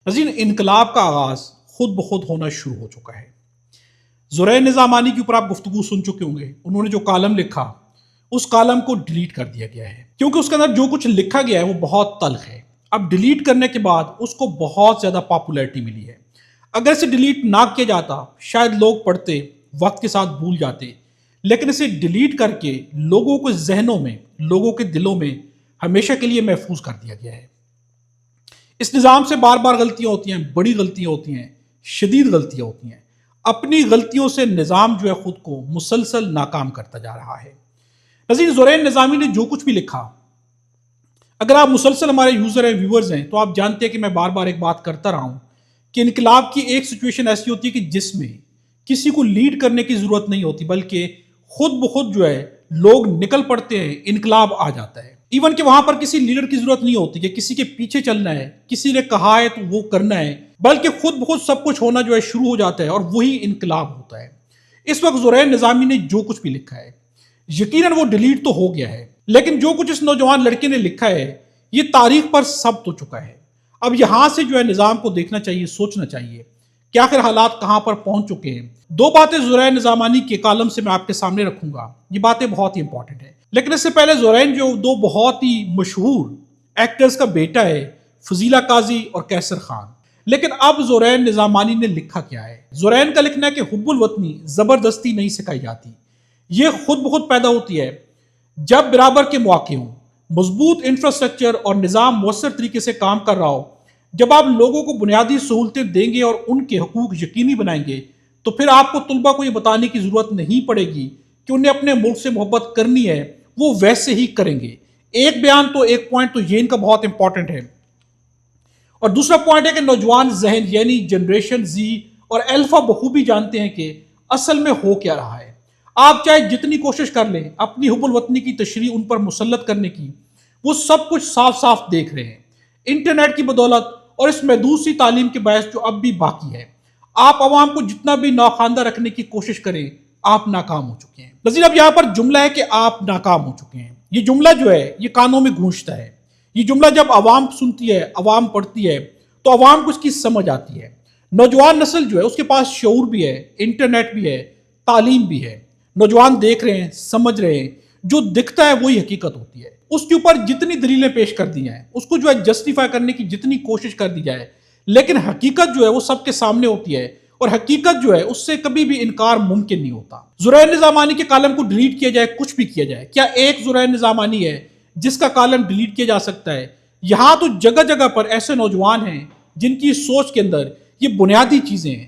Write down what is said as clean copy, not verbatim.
نظیر انقلاب کا آغاز خود بخود ہونا شروع ہو چکا ہے۔ زرین نظامانی کے اوپر آپ گفتگو سن چکے ہوں گے۔ انہوں نے جو کالم لکھا اس کالم کو ڈیلیٹ کر دیا گیا ہے کیونکہ اس کے اندر جو کچھ لکھا گیا ہے وہ بہت تلخ ہے۔ اب ڈیلیٹ کرنے کے بعد اس کو بہت زیادہ پاپولیرٹی ملی ہے۔ اگر اسے ڈیلیٹ نہ کیا جاتا شاید لوگ پڑھتے، وقت کے ساتھ بھول جاتے، لیکن اسے ڈیلیٹ کر کے لوگوں کے ذہنوں میں، لوگوں کے دلوں میں ہمیشہ کے لیے محفوظ کر دیا گیا ہے۔ اس نظام سے بار بار غلطیاں ہوتی ہیں، بڑی غلطیاں ہوتی ہیں، شدید غلطیاں ہوتی ہیں۔ اپنی غلطیوں سے نظام جو ہے خود کو مسلسل ناکام کرتا جا رہا ہے۔ نظیر زرین نظامی نے جو کچھ بھی لکھا، اگر آپ مسلسل ہمارے یوزر ہیں، ویورز ہیں، تو آپ جانتے ہیں کہ میں بار بار ایک بات کرتا رہا ہوں کہ انقلاب کی ایک سچویشن ایسی ہوتی ہے کہ جس میں کسی کو لیڈ کرنے کی ضرورت نہیں ہوتی، بلکہ خود بخود جو ہے لوگ نکل پڑتے ہیں، انقلاب آ جاتا ہے۔ ایون کہ وہاں پر کسی لیڈر کی ضرورت نہیں ہوتی کہ کسی کے پیچھے چلنا ہے، کسی نے کہا ہے تو وہ کرنا ہے، بلکہ خود بخود سب کچھ ہونا جو ہے شروع ہو جاتا ہے اور وہی انقلاب ہوتا ہے۔ اس وقت زرین نظامی نے جو کچھ بھی لکھا ہے یقیناً وہ ڈیلیٹ تو ہو گیا ہے، لیکن جو کچھ اس نوجوان لڑکے نے لکھا ہے یہ تاریخ پر ثبت ہو چکا ہے۔ اب یہاں سے جو ہے نظام کو دیکھنا چاہیے، سوچنا چاہیے کہ آخر حالات کہاں پر پہنچ چکے ہیں۔ دو باتیں زرین نظامانی کے کالم سے میں آپ کے سامنے رکھوں گا، یہ باتیں بہت ہی امپورٹنٹ ہیں۔ لیکن اس سے پہلے زرین جو دو بہت ہی مشہور ایکٹرز کا بیٹا ہے، فضیلہ قاضی اور کیسر خان۔ لیکن اب زرین نظامانی نے لکھا کیا ہے؟ زرین کا لکھنا ہے کہ حب الوطنی زبردستی نہیں سکھائی جاتی، یہ خود بخود پیدا ہوتی ہے جب برابر کے مواقع ہوں، مضبوط انفراسٹرکچر اور نظام مؤثر طریقے سے کام کر رہا ہو۔ جب آپ لوگوں کو بنیادی سہولتیں دیں گے اور ان کے حقوق یقینی بنائیں گے تو پھر آپ کو طلباء کو یہ بتانے کی ضرورت نہیں پڑے گی کہ انہیں اپنے ملک سے محبت کرنی ہے، وہ ویسے ہی کریں گے۔ ایک بیان تو ایک پوائنٹ تو یہ ان کا بہت امپورٹنٹ ہے، اور دوسرا پوائنٹ ہے کہ نوجوان ذہن یعنی جنریشن زی اور الفا بخوبی جانتے ہیں کہ اصل میں ہو کیا رہا ہے۔ آپ چاہے جتنی کوشش کر لیں اپنی حب الوطنی کی تشریح ان پر مسلط کرنے کی، وہ سب کچھ صاف صاف دیکھ رہے ہیں۔ انٹرنیٹ کی بدولت اور اس محدود سی تعلیم کے باعث جو اب بھی باقی ہے، آپ عوام کو جتنا بھی ناخواندہ رکھنے کی کوشش کریں آپ ناکام ہو چکے ہیں۔ نظیر اب یہاں پر جملہ ہے کہ آپ ناکام ہو چکے ہیں، یہ جملہ جو ہے یہ کانوں میں گونجتا ہے۔ یہ جملہ جب عوام سنتی ہے، عوام پڑھتی ہے تو عوام کو اس کی سمجھ آتی ہے۔ نوجوان نسل جو ہے اس کے پاس شعور بھی ہے، انٹرنیٹ بھی ہے، تعلیم بھی ہے۔ نوجوان دیکھ رہے ہیں، سمجھ رہے ہیں، جو دکھتا ہے وہی حقیقت ہوتی ہے۔ اس کے اوپر جتنی دلیلیں پیش کر دی جائیں، اس کو جو ہے جسٹیفائی کرنے کی جتنی کوشش کر دی جائے، لیکن حقیقت جو ہے وہ سب کے سامنے ہوتی ہے، اور حقیقت جو ہے اس سے کبھی بھی انکار ممکن نہیں ہوتا۔ زرین نظامانی کے کالم کو ڈیلیٹ کیا جائے، کچھ بھی کیا جائے، کیا ایک زرین نظامانی ہے جس کا کالم ڈیلیٹ کیا جا سکتا ہے؟ یہاں تو جگہ جگہ پر ایسے نوجوان ہیں جن کی سوچ کے اندر یہ بنیادی چیزیں ہیں۔